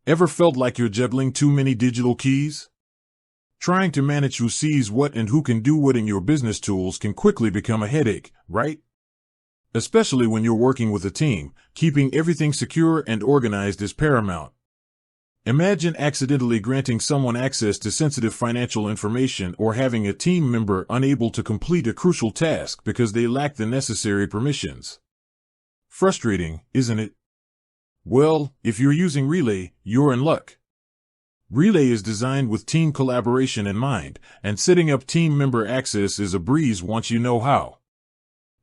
Ever felt like you're juggling too many digital keys? Trying to manage who sees what and who can do what in your business tools can quickly become a headache, right? Especially when you're working with a team, keeping everything secure and organized is paramount. Imagine accidentally granting someone access to sensitive financial information or having a team member unable to complete a crucial task because they lack the necessary permissions. Frustrating, isn't it? Well, if you're using Relay, you're in luck. Relay is designed with team collaboration in mind, and setting up team member access is a breeze once you know how.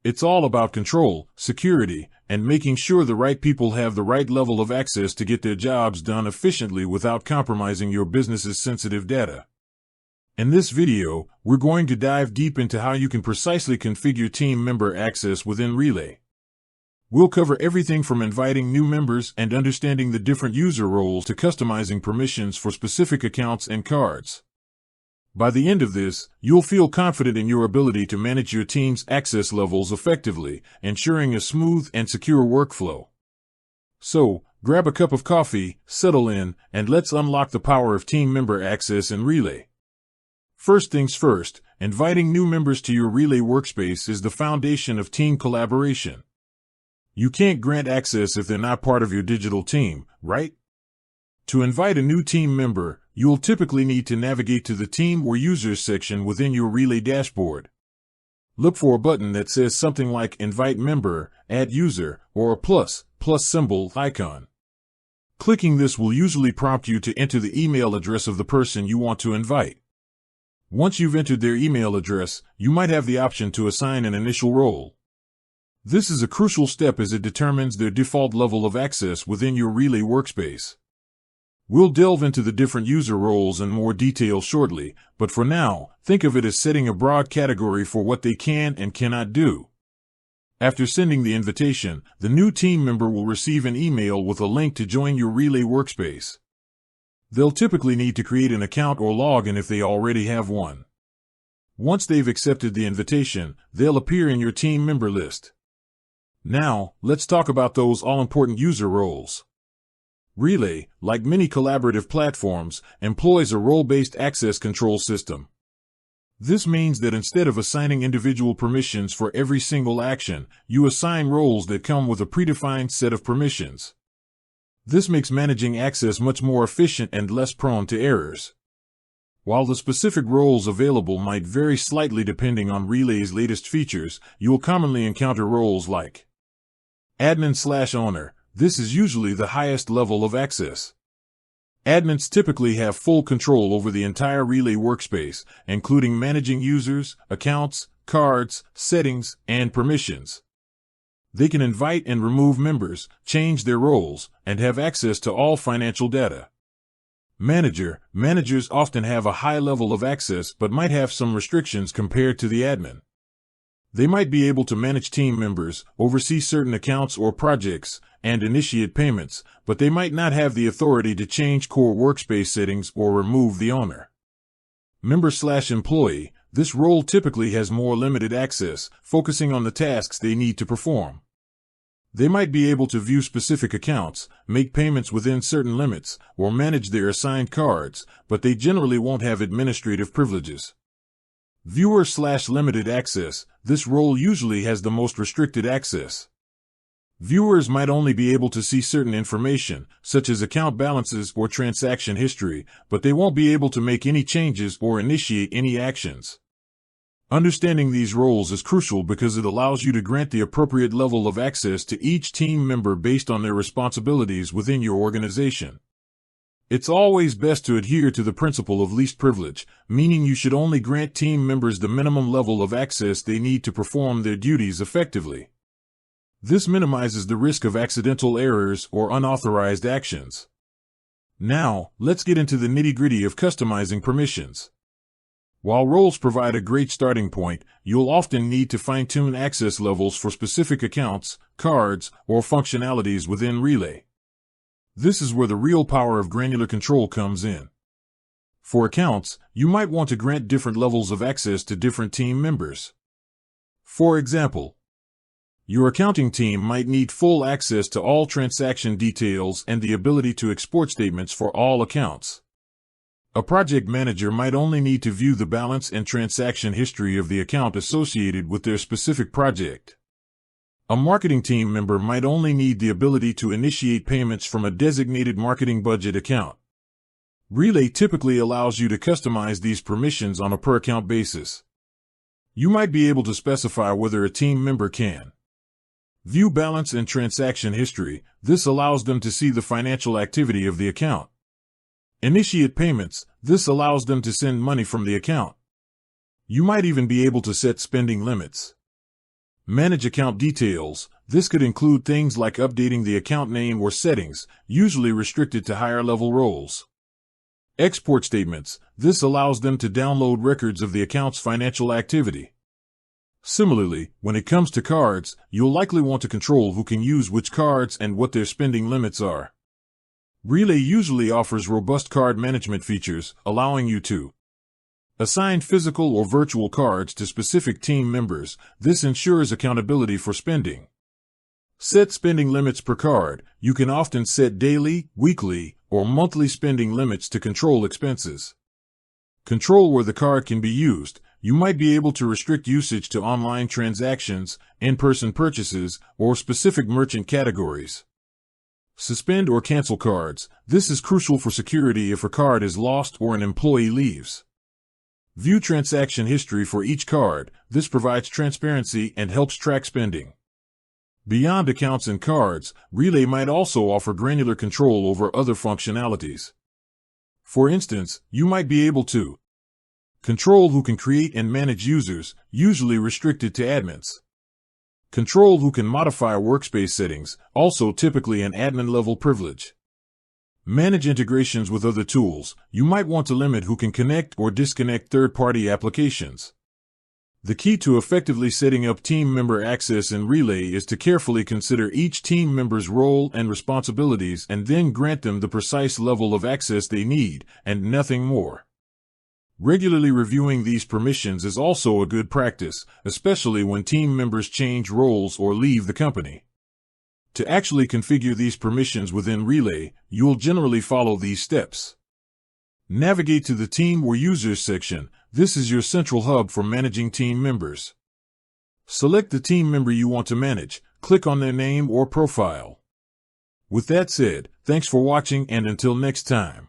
It's all about control, security, and making sure the right people have the right level of access to get their jobs done efficiently without compromising your business's sensitive data. In this video, we're going to dive deep into how you can precisely configure team member access within Relay. We'll cover everything from inviting new members and understanding the different user roles to customizing permissions for specific accounts and cards. By the end of this, you'll feel confident in your ability to manage your team's access levels effectively, ensuring a smooth and secure workflow. So, grab a cup of coffee, settle in, and let's unlock the power of team member access in Relay. First things first, inviting new members to your Relay workspace is the foundation of team collaboration. You can't grant access if they're not part of your digital team, right? To invite a new team member, you'll typically need to navigate to the Team or Users section within your Relay dashboard. Look for a button that says something like Invite Member, Add User, or a plus symbol icon. Clicking this will usually prompt you to enter the email address of the person you want to invite. Once you've entered their email address, you might have the option to assign an initial role. This is a crucial step as it determines their default level of access within your Relay workspace. We'll delve into the different user roles in more detail shortly, but for now, think of it as setting a broad category for what they can and cannot do. After sending the invitation, the new team member will receive an email with a link to join your Relay workspace. They'll typically need to create an account or login if they already have one. Once they've accepted the invitation, they'll appear in your team member list. Now, let's talk about those all-important user roles. Relay, like many collaborative platforms, employs a role-based access control system. This means that instead of assigning individual permissions for every single action, you assign roles that come with a predefined set of permissions. This makes managing access much more efficient and less prone to errors. While the specific roles available might vary slightly depending on Relay's latest features, you'll commonly encounter roles like Admin/Owner. This is usually the highest level of access. Admins typically have full control over the entire Relay workspace, including managing users, accounts, cards, settings, and permissions. They can invite and remove members, change their roles, and have access to all financial data. Managers often have a high level of access but might have some restrictions compared to the admin. They might be able to manage team members, oversee certain accounts or projects, and initiate payments, but they might not have the authority to change core workspace settings or remove the owner. Member/employee, this role typically has more limited access, focusing on the tasks they need to perform. They might be able to view specific accounts, make payments within certain limits, or manage their assigned cards, but they generally won't have administrative privileges. Viewer/limited access, this role usually has the most restricted access. Viewers might only be able to see certain information, such as account balances or transaction history, but they won't be able to make any changes or initiate any actions. Understanding these roles is crucial because it allows you to grant the appropriate level of access to each team member based on their responsibilities within your organization. It's always best to adhere to the principle of least privilege, meaning you should only grant team members the minimum level of access they need to perform their duties effectively. This minimizes the risk of accidental errors or unauthorized actions. Now, let's get into the nitty-gritty of customizing permissions. While roles provide a great starting point, you'll often need to fine-tune access levels for specific accounts, cards, or functionalities within Relay. This is where the real power of granular control comes in. For accounts, you might want to grant different levels of access to different team members. For example, Your accounting team might need full access to all transaction details and the ability to export statements for all accounts. A project manager might only need to view the balance and transaction history of the account associated with their specific project. A marketing team member might only need the ability to initiate payments from a designated marketing budget account. Relay typically allows you to customize these permissions on a per-account basis. You might be able to specify whether a team member can view balance and transaction history. This allows them to see the financial activity of the account. Initiate payments. This allows them to send money from the account. You might even be able to set spending limits. Manage account details. This could include things like updating the account name or settings, usually restricted to higher-level roles. Export statements. This allows them to download records of the account's financial activity. Similarly, when it comes to cards, you'll likely want to control who can use which cards and what their spending limits are. Relay usually offers robust card management features, allowing you to assign physical or virtual cards to specific team members. This ensures accountability for spending. Set spending limits per card. You can often set daily, weekly, or monthly spending limits to control expenses. Control where the card can be used. You might be able to restrict usage to online transactions, in-person purchases, or specific merchant categories. Suspend or cancel cards. This is crucial for security if a card is lost or an employee leaves. View transaction history for each card. This provides transparency and helps track spending. Beyond accounts and cards, Relay might also offer granular control over other functionalities. For instance, you might be able to control who can create and manage users, usually restricted to admins. Control who can modify workspace settings, also typically an admin-level privilege. Manage integrations with other tools. You might want to limit who can connect or disconnect third-party applications. The key to effectively setting up team member access in Relay is to carefully consider each team member's role and responsibilities and then grant them the precise level of access they need, and nothing more. Regularly reviewing these permissions is also a good practice, especially when team members change roles or leave the company. To actually configure these permissions within Relay, you'll generally follow these steps. Navigate to the Team or Users section. This is your central hub for managing team members. Select the team member you want to manage. Click on their name or profile. With that said, thanks for watching, and until next time.